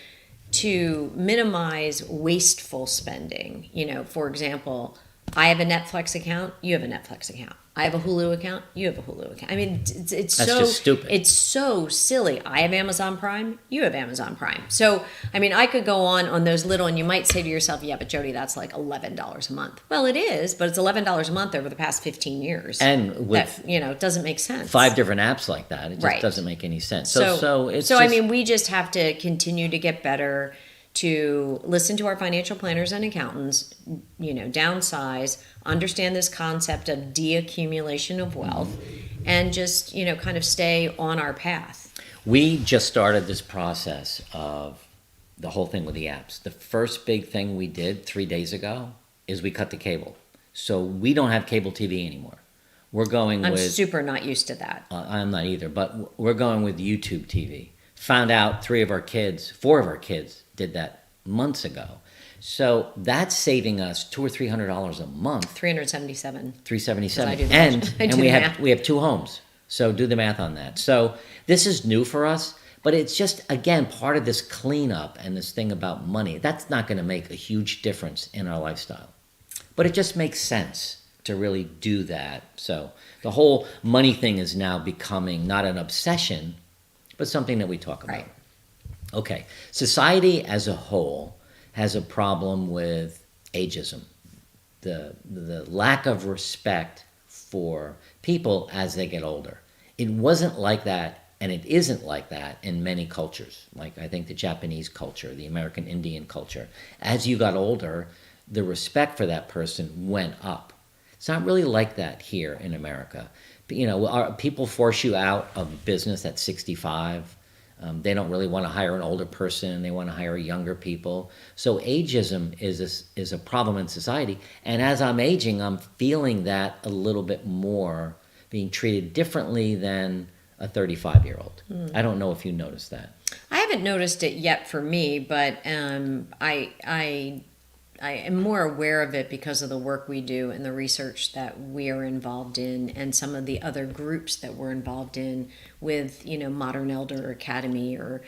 to minimize wasteful spending. For example, I have a Netflix account. You have a Netflix account. I have a Hulu account. You have a Hulu account. I mean, it's that's so just stupid. It's so silly. I have Amazon Prime. You have Amazon Prime. So, I mean, I could go on those little, and you might say to yourself, yeah, but Jody, that's like $11 a month. Well, it is, but it's $11 a month over the past 15 years. And with that, it doesn't make sense. 5 different apps like that, it just doesn't make any sense. So I mean, we just have to continue to get better to listen to our financial planners and accountants, downsize, understand this concept of deaccumulation of wealth, and just, kind of stay on our path. We just started this process of the whole thing with the apps. The first big thing we did 3 days ago is we cut the cable. So we don't have cable TV anymore. We're going I'm with... super not used to that. I'm not either, but we're going with YouTube TV. Found out 4 of our kids did that months ago. So that's saving us $200 or $300 a month. $377. $377. And we have 2 homes. So do the math on that. So this is new for us, but it's just, again, part of this cleanup and this thing about money. That's not going to make a huge difference in our lifestyle. But it just makes sense to really do that. So the whole money thing is now becoming not an obsession, but something that we talk about. Right. Okay. Society as a whole has a problem with ageism, the lack of respect for people as they get older. It wasn't like that, and it isn't like that in many cultures, like I think the Japanese culture, the American Indian culture. As you got older, the respect for that person went up. It's not really like that here in America. People force you out of business at 65. They don't really want to hire an older person. They want to hire younger people. So ageism is a problem in society. And as I'm aging, I'm feeling that a little bit more, being treated differently than a 35-year-old. I don't know if you noticed that. I haven't noticed it yet for me, but I am more aware of it because of the work we do and the research that we are involved in, and some of the other groups that we're involved in with, Modern Elder Academy, or,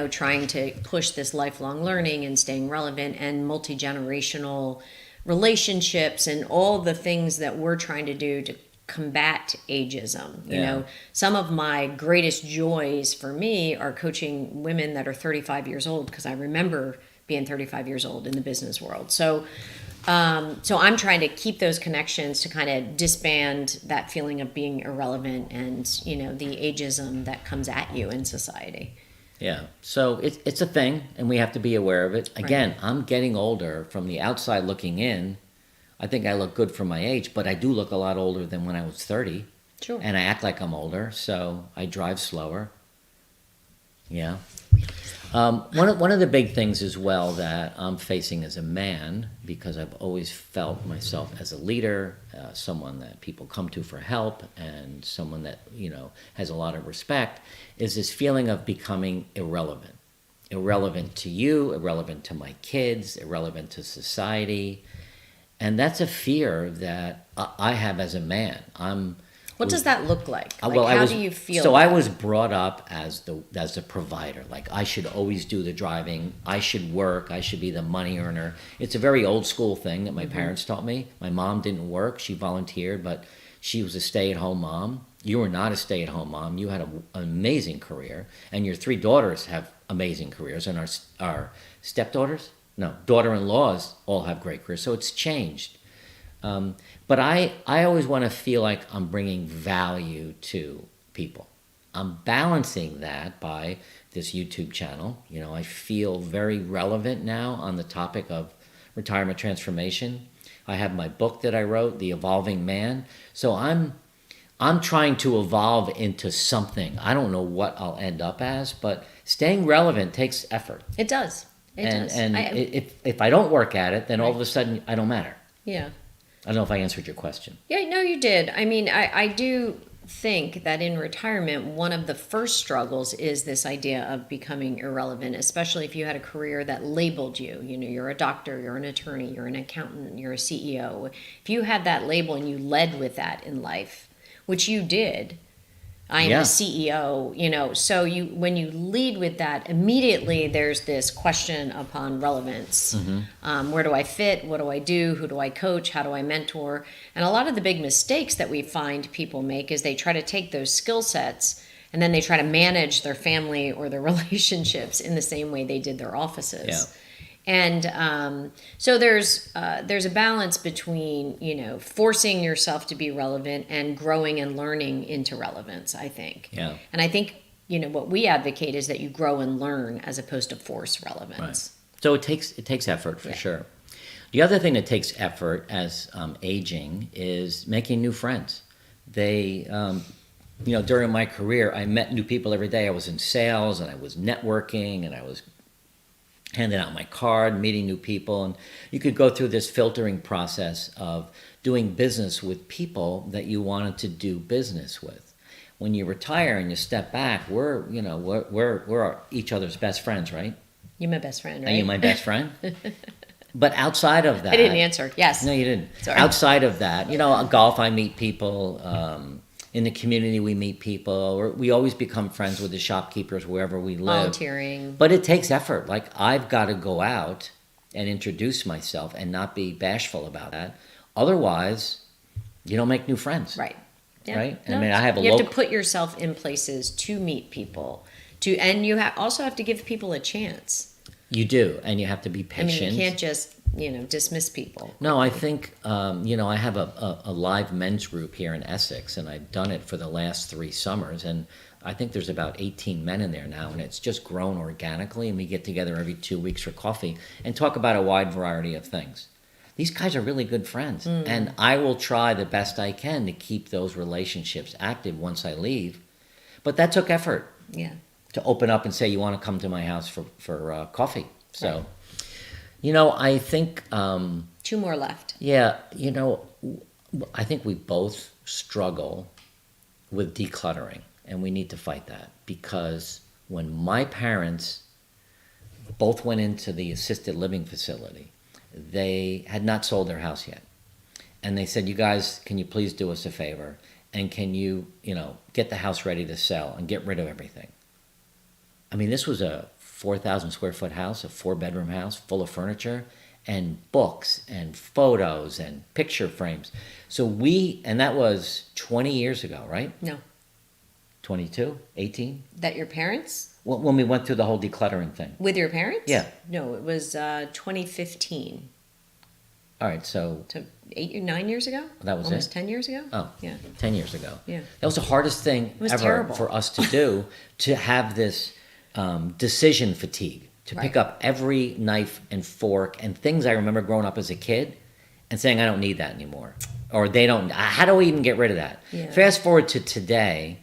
trying to push this lifelong learning and staying relevant, and multi-generational relationships, and all the things that we're trying to do to combat ageism. Some of my greatest joys for me are coaching women that are 35 years old, because I remember being 35 years old in the business world. So I'm trying to keep those connections to kind of disband that feeling of being irrelevant and, the ageism that comes at you in society. Yeah. So it's a thing, and we have to be aware of it. Again, right. I'm getting older. From the outside looking in, I think I look good for my age, but I do look a lot older than when I was 30. Sure. And I act like I'm older, so I drive slower. Yeah. One of the big things as well that I'm facing as a man, because I've always felt myself as a leader, someone that people come to for help, and someone that has a lot of respect, is this feeling of becoming irrelevant. Irrelevant to you, irrelevant to my kids, irrelevant to society. And that's a fear that I have as a man. What does that look like? How do you feel? So I was brought up as a provider. Like, I should always do the driving. I should work. I should be the money earner. It's a very old school thing that my parents taught me. My mom didn't work. She volunteered, but she was a stay-at-home mom. You were not a stay-at-home mom. You had an amazing career, and your 3 daughters have amazing careers, and our stepdaughters, no, daughter-in-laws all have great careers. So it's changed. But I always want to feel like I'm bringing value to people. I'm balancing that by this YouTube channel. I feel very relevant now on the topic of retirement transformation. I have my book that I wrote, The Evolving Man. So I'm trying to evolve into something. I don't know what I'll end up as, but staying relevant takes effort. It does. It does. And if I don't work at it, then all of a sudden I don't matter. Yeah. I don't know if I answered your question. Yeah, no, you did. I mean, I do think that in retirement, one of the first struggles is this idea of becoming irrelevant, especially if you had a career that labeled you. You're a doctor, you're an attorney, you're an accountant, you're a CEO. If you had that label and you led with that in life, which you did, I am the CEO, so when you lead with that, immediately there's this question upon relevance. Mm-hmm. Where do I fit? What do I do? Who do I coach? How do I mentor? And a lot of the big mistakes that we find people make is they try to take those skill sets and then they try to manage their family or their relationships in the same way they did their offices. Yeah. And so there's a balance between, forcing yourself to be relevant and growing and learning into relevance, I think. Yeah. And I think, what we advocate is that you grow and learn as opposed to force relevance. Right. So it takes effort for Yeah. sure. The other thing that takes effort as aging is making new friends. They, during my career, I met new people every day. I was in sales and I was networking and I was handing out my card, meeting new people, and you could go through this filtering process of doing business with people that you wanted to do business with. When you retire and you step back, we're each other's best friends, right? You're my best friend, right? Are you my best friend? But outside of that, I didn't answer. Yes. No, you didn't. Sorry. Outside of that, golf, I meet people. In the community, we meet people. Or we always become friends with the shopkeepers wherever we live. Volunteering. But it takes effort. Like, I've got to go out and introduce myself and not be bashful about that. Otherwise, you don't make new friends. Right. Yeah. Right? No, I mean, I have a you have to put yourself in places to meet people. And you also have to give people a chance. You do, and you have to be I mean, patient. you can't just, dismiss people. No, I think, I have a live men's group here in Essex, and I've done it for the last 3 summers, and I think there's about 18 men in there now, and it's just grown organically, and we get together every 2 weeks for coffee and talk about a wide variety of things. These guys are really good friends, and I will try the best I can to keep those relationships active once I leave, but that took effort. Yeah. To open up and say, you want to come to my house for coffee. So, Right. I think... 2 more left. Yeah, I think we both struggle with decluttering, and we need to fight that, because when my parents both went into the assisted living facility, they had not sold their house yet. And they said, you guys, can you please do us a favor? And can you, get the house ready to sell and get rid of everything? I mean, this was a 4,000 square foot house, a 4-bedroom house full of furniture and books and photos and picture frames. So and that was 20 years ago, right? No. 22, 18? That your parents? When we went through the whole decluttering thing. With your parents? Yeah. No, it was 2015. All right, so... So 8 or 9 years ago? That was Almost it? 10 years ago? Oh, Yeah. 10 years ago. Yeah. That was the hardest thing was ever terrible. for us to do, to have this decision fatigue, to pick Right. up every knife and fork and things I remember growing up as a kid and saying, I don't need that anymore. Or they don't, how do we even get rid of that? Yeah. Fast forward to today,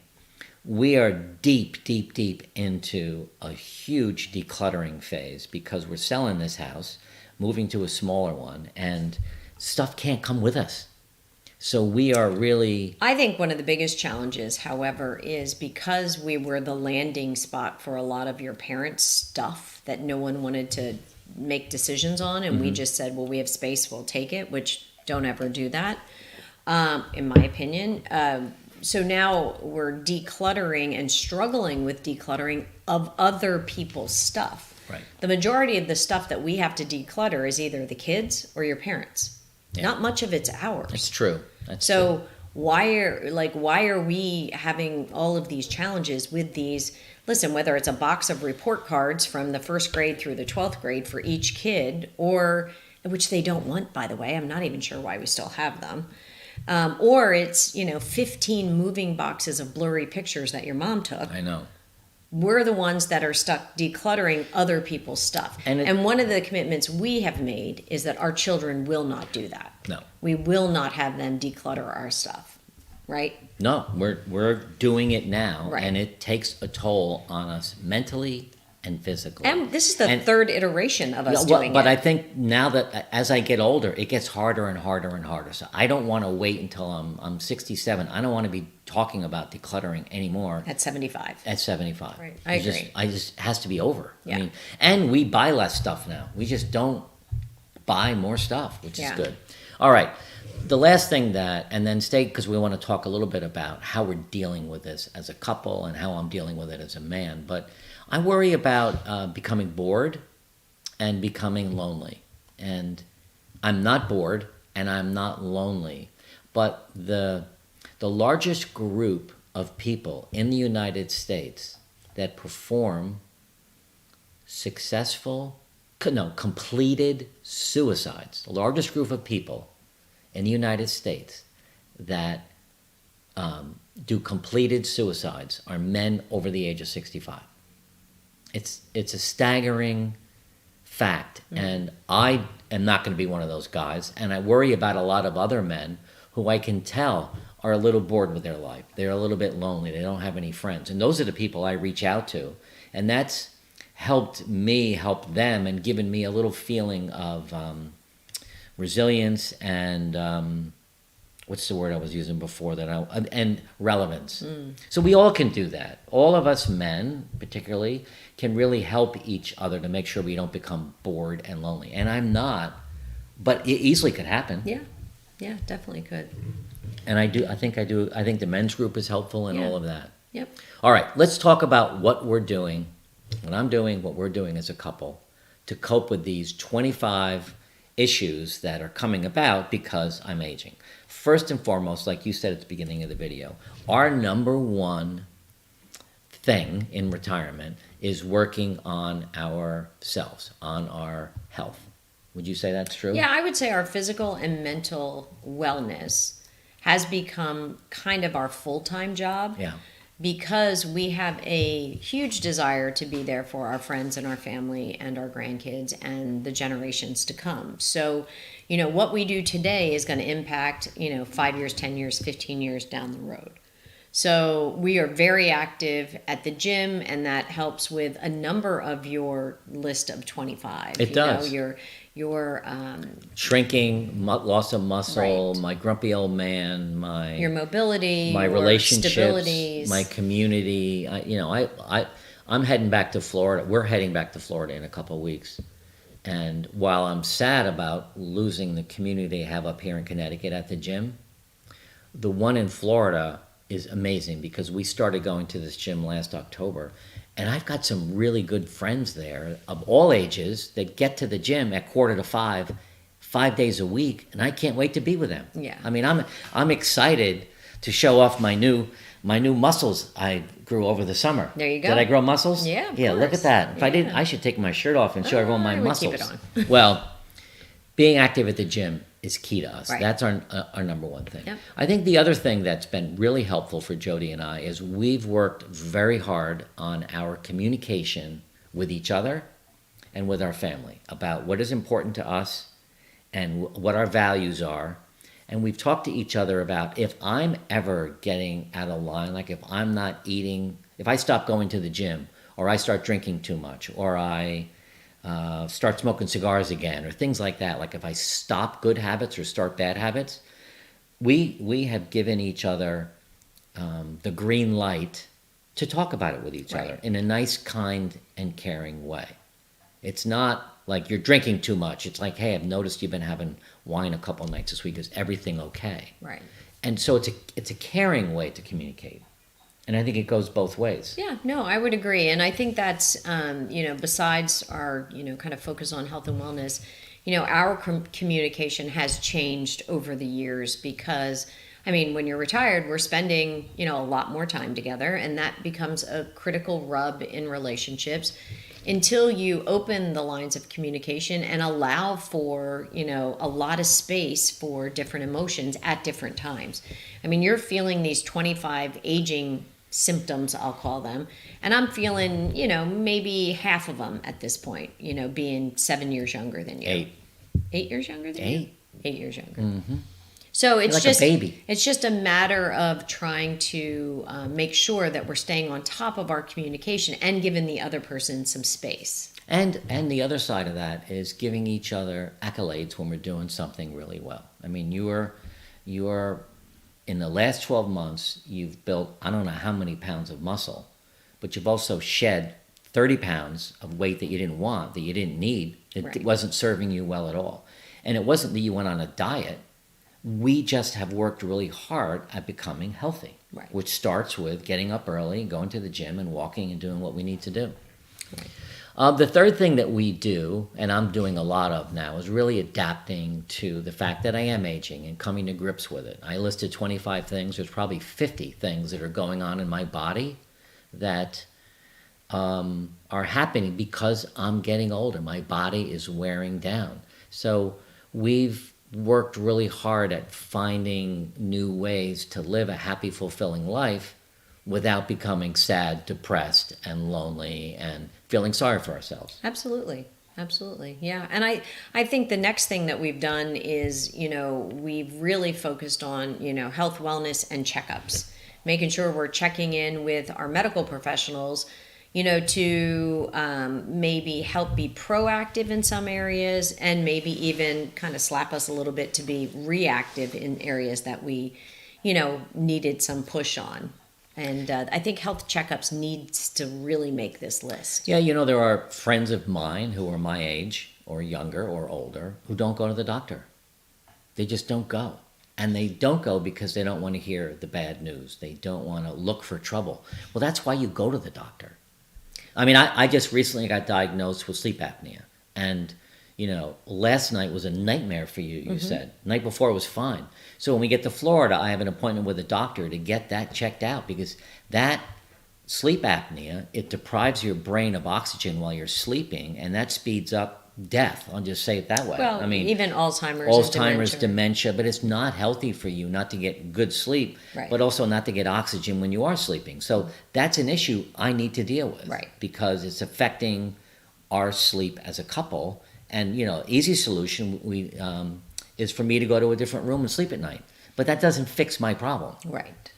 we are deep, deep, deep into a huge decluttering phase because we're selling this house, moving to a smaller one, and stuff can't come with us. So we are really... I think one of the biggest challenges, however, is because we were the landing spot for a lot of your parents' stuff that no one wanted to make decisions on, and we just said, well, we have space, we'll take it, which don't ever do that, in my opinion. So now we're decluttering and struggling with decluttering of other people's stuff. Right. The majority of the stuff that we have to declutter is either the kids or your parents. Yeah. Not much of it's ours. It's true. That's So true. why are we having all of these challenges with these? Listen, whether it's a box of report cards from the 1st grade through the 12th grade for each kid, or which they don't want, by the way. I'm not even sure why we still have them. Or it's 15 moving boxes of blurry pictures that your mom took. I know. We're the ones that are stuck decluttering other people's stuff. And one of the commitments we have made is that our children will not do that. No. We will not have them declutter our stuff, right? No, we're doing it now, Right. and it takes a toll on us mentally and physically. And this is the 3rd iteration of us Yeah, doing but it. I think now that as I get older, it gets harder and harder and harder. So I don't want to wait until I'm 67. I don't want to be talking about decluttering anymore At 75. at 75. Right. I agree. I just has to be over. Yeah. I mean, and we buy less stuff now. We just don't buy more stuff, which is Yeah. good. All right. The last thing and then stay, because we want to talk a little bit about how we're dealing with this as a couple and how I'm dealing with it as a man. But I worry about becoming bored and becoming lonely. And I'm not bored and I'm not lonely. But the largest group of people in the United States that perform completed suicides, the largest group of people in the United States that do completed suicides are men over the age of 65. It's a staggering fact. And I am not going to be one of those guys. And I worry about a lot of other men who I can tell are a little bored with their life. They're a little bit lonely. They don't have any friends. And those are the people I reach out to. And that's helped me help them and given me a little feeling of resilience and what's the word I was using before that? And relevance. So we all can do that. All of us men, particularly, can really help each other to make sure we don't become bored and lonely. And I'm not, but it easily could happen. Yeah, definitely could. And I think the men's group is helpful in all of that. Yep. All right, let's talk about what we're doing, what we're doing as a couple to cope with these 25 issues that are coming about because I'm aging. First and foremost, like you said at the beginning of the video, our number one thing in retirement is working on ourselves, on our health. Would you say that's true? Yeah, I would say our physical and mental wellness has become kind of our full-time job. Yeah. Because we have a huge desire to be there for our friends and our family and our grandkids and the generations to come. So, what we do today is going to impact, 5 years, 10 years, 15 years down the road. So we are very active at the gym, and that helps with a number of your list of 25. It does. Your shrinking, loss of muscle, right. My grumpy old man, your mobility, my your relationships, stabilities. my community. I'm heading back to Florida. We're heading back to Florida in a couple of weeks. And while I'm sad about losing the community I have up here in Connecticut at the gym, the one in Florida is amazing because we started going to this gym last October. And I've got some really good friends there of all ages that get to the gym at 4:45, 5 days a week, and I can't wait to be with them. Yeah. I mean, I'm excited to show off my new muscles I grew over the summer. There you go. Did I grow muscles? Yeah, of Yeah, look course. at that. If I didn't, Yeah. I should take my shirt off and show everyone my I would muscles. keep it on. Well, being active at the gym is key to us. Right. That's our number one thing. Yep. I think the other thing that's been really helpful for Jody and I is we've worked very hard on our communication with each other and with our family about what is important to us and what our values are. And we've talked to each other about if I'm ever getting out of line, like if I'm not eating, if I stop going to the gym or I start drinking too much or I start smoking cigars again or things like that, like if I stop good habits or start bad habits, we have given each other the green light to talk about it with each Right. other in a nice, kind, and caring way. It's not like you're drinking too much. It's like, hey, I've noticed you've been having wine a couple nights this week. Is everything okay? Right. And so it's a caring way to communicate. And I think it goes both ways. Yeah, no, I would agree. And I think that's, besides our, kind of focus on health and wellness, our communication has changed over the years because, when you're retired, we're spending, a lot more time together, and that becomes a critical rub in relationships until you open the lines of communication and allow for, a lot of space for different emotions at different times. You're feeling these 25 aging symptoms, I'll call them, and I'm feeling, maybe half of them at this point, being 7 years younger than you. 8. 8 years younger than you? 8 years younger. Mm-hmm. So it's like just a baby. It's just a matter of trying to make sure that we're staying on top of our communication and giving the other person some space. And the other side of that is giving each other accolades when we're doing something really well. You're in the last 12 months, you've built, I don't know how many pounds of muscle, but you've also shed 30 pounds of weight that you didn't want, that you didn't need. It Right. wasn't serving you well at all. And it wasn't that you went on a diet. We just have worked really hard at becoming healthy, Right. which starts with getting up early, going to the gym and walking and doing what we need to do. Right. The third thing that we do, and I'm doing a lot of now, is really adapting to the fact that I am aging and coming to grips with it. I listed 25 things. There's probably 50 things that are going on in my body that are happening because I'm getting older. My body is wearing down. So we've worked really hard at finding new ways to live a happy, fulfilling life without becoming sad, depressed, and lonely, and feeling sorry for ourselves. Absolutely. Absolutely. Yeah. And I think the next thing that we've done is, we've really focused on, health, wellness, and checkups, making sure we're checking in with our medical professionals, to maybe help be proactive in some areas and maybe even kind of slap us a little bit to be reactive in areas that we, needed some push on. And I think health checkups needs to really make this list. Yeah, there are friends of mine who are my age or younger or older who don't go to the doctor. They just don't go. And they don't go because they don't want to hear the bad news. They don't want to look for trouble. Well, that's why you go to the doctor. I mean, I just recently got diagnosed with sleep apnea. And, last night was a nightmare for you, you said. Night before was fine. So when we get to Florida, I have an appointment with a doctor to get that checked out because that sleep apnea, it deprives your brain of oxygen while you're sleeping, and that speeds up death. I'll just say it that way. Well, I mean, even Alzheimer's, dementia, but it's not healthy for you not to get good sleep, right, but also not to get oxygen when you are sleeping. So that's an issue I need to deal with, right, because it's affecting our sleep as a couple. And, easy solution is for me to go to a different room and sleep at night. But that doesn't fix my problem. right.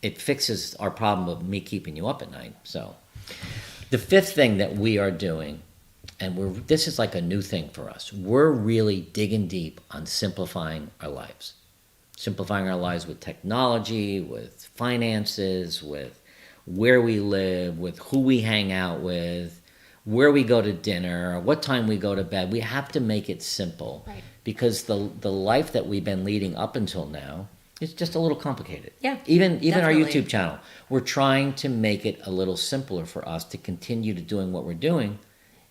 It fixes our problem of me keeping you up at night. So the fifth thing that we are doing, and this is like a new thing for us, we're really digging deep on simplifying our lives. Simplifying our lives with technology, with finances, with where we live, with who we hang out with, where we go to dinner, what time we go to bed. We have to make it simple, Right. because the life that we've been leading up until now is just a little complicated. Yeah, Even our definitely. YouTube channel, we're trying to make it a little simpler for us to continue to doing what we're doing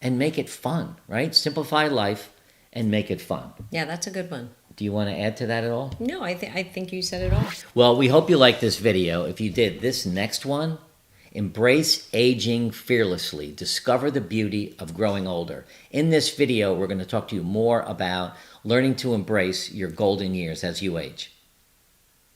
and make it fun, right? Simplify life and make it fun. Yeah, that's a good one. Do you want to add to that at all? No, I think you said it all. Well, we hope you liked this video. If you did, this next one, embrace aging fearlessly. Discover the beauty of growing older. In this video, we're going to talk to you more about learning to embrace your golden years as you age.